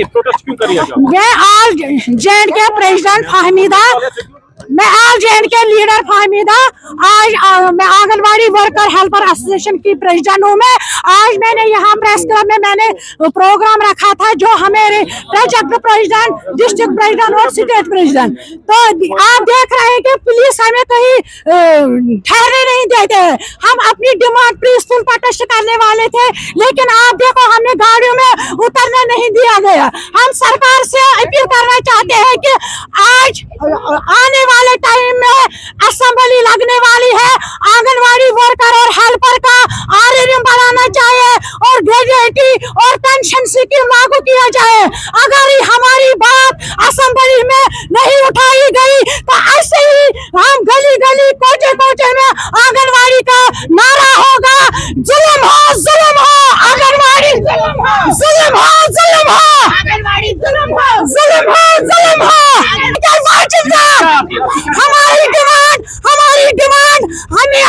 Protest क्यों करिएगा? मैं आज जे.एंड.के प्रेसिडेंट फाहमीदा, मैं आज जे.एंड.के लीडर फाहमीदा, आज मैं आंगनवाड़ी वर्कर हेल्पर एसोसिएशन की प्रेसिडेंट हूँ। मैं आज मैंने यहाँ प्रेस क्लब में मैंने प्रोग्राम रखा था, जो हमारे प्रोजेक्ट प्रेसिडेंट, डिस्ट्रिक्ट प्रेसिडेंट और स्टेट प्रेसिडेंट, तो आप देख रहे हैं कि पुलिस हमें कहीं ठहरने नहीं देते हैं। हम अपनी डिमांड पीसफुल प्रोटेस्ट करने वाले थे, लेकिन आप देखो हमें गाड़ियों में उतरने नहीं दिया गया। हम सरकार से अपील करना चाहते हैं कि आज आने वाले टाइम में असेंबली लगने वाली है, आंगनवाड़ी वर्कर और हेल्पर का आरएम बढ़ाना चाहिए और ग्रेजुएटी और पेंशन स्कीम लागू किया जाए। अगर हमारी बात असेंबली में नहीं उठाई गई तो ऐसे ही हम गली गली कोचे कोचे में आंगनवाड़ी का नारा होगा, जुल्म हो आंगनवाड़ी, जुल्म हो आंगनवाड़ी, जुल्म हो।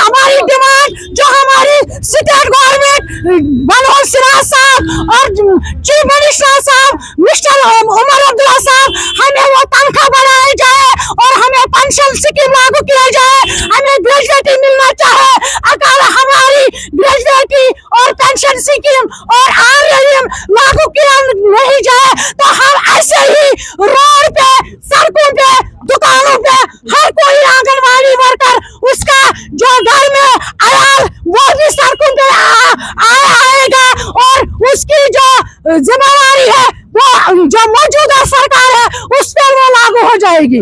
हमारी डिमांड जो हमारी स्टेट गवर्नमेंट मनोज सिन्हा साहब और चीफ मिनिस्टर साहब मिस्टर उमर अब्दुल्ला साहब, हमें वो तनख्वाह बढ़ाई जाए और हमें पेंशन स्कीम लागू किया जाए। हमें ग्रेजुएटी मिलना चाहे। अगर हमारी ग्रेजुएटी और पेंशन स्कीम और आरएम लागू किया नहीं जाए तो हम ऐसे ही रोड पे, सड़कों पे, दुकानों पे हर कोई आंगनवाड़ी वर्कर उसका जो घर में आया वो भी सड़कों पे आएगा और उसकी जो जिम्मेवारी है वो जो मौजूदा सरकार है उस पर वो लागू हो जाएगी।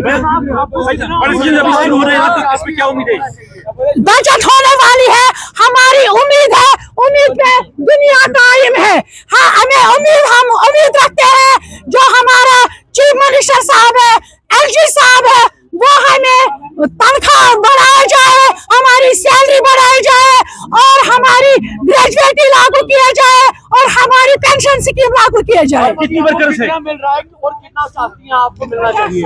बजट होने वाली है, हमारी उम्मीद है, उम्मीद पे दुनिया कायम है। हाँ, हम उम्मीद रखते हैं जो हमारा चीफ मिनिस्टर साहब है, एलजी साहब है, वो हमें तनख्वाह बढ़ाई जाए, हमारी सैलरी बढ़ाई जाए और हमारी ग्रेजुएटी लागू किया जाए और हमारी पेंशन स्कीम लागू किया जाए। कितनी वर्कर से मिल रहा है और कितना चाहती हैं आपको मिलना चाहिए?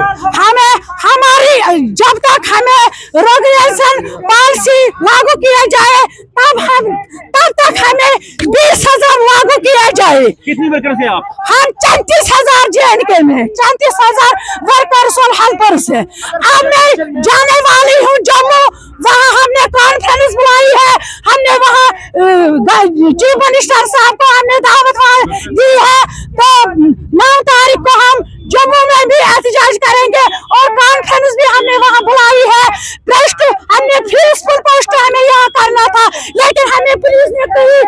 हमारी जब तक हमें रेगुलेशन पॉलिसी लागू किया जाए तब तक हमें 20,000 लागू किया जाए। कितनी वर्कर से आप? हम 34,000 जे.एंड.के में 34,000 वर्कर्स और हेल्पर्स है। अब मैं जाने वाली हूँ जम्मू, वहाँ हमने कॉन्फ्रेंस बुलाई है, हमने वहाँ चीफ मिनिस्टर साहब को हमने दावत दी है, तो 9 तारीख को हम जम्मू में भी एहतजाज करेंगे और कॉन्फ्रेंस भी हमने वहाँ बुलाई है। प्रेस्ट हमने पीसफुल पोस्ट हमें यहाँ करना था, लेकिन हमें पुलिस ने कहीं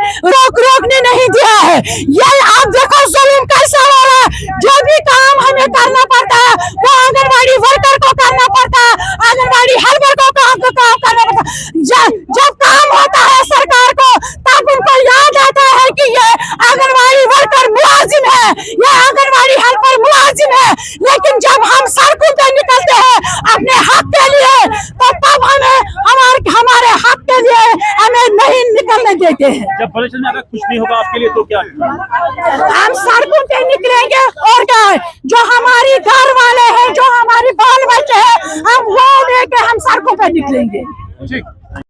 रोकने नहीं दिया है। ये आप देखो जुल्म कैसा हो रहा है। जो भी काम हमें करना पड़ता है वो आंगनवाड़ी वर्कर को करना पड़ता है, आंगनवाड़ी हेल्पर को काम करना पड़ता है। जब काम होता है सरकार को तब उनको याद आता है कि ये आंगनवाड़ी वर्कर मुलाजिम है, ये आंगनवाड़ी हेल्पर मुलाजिम है। लेकिन जब हम सड़कों पे निकलते हैं अपने हक के लिए तो तब हमारे हक के लिए हमें नहीं निकलने देते हैं। जब प्रदर्शन में अगर कुछ नहीं होगा आपके लिए तो क्या? हम सड़कों पे निकलेंगे और क्या है, जो हमारी घर वाले हैं, जो हमारी बाल बच्चे हैं, हम वो लेके हम सड़कों पे निकलेंगे।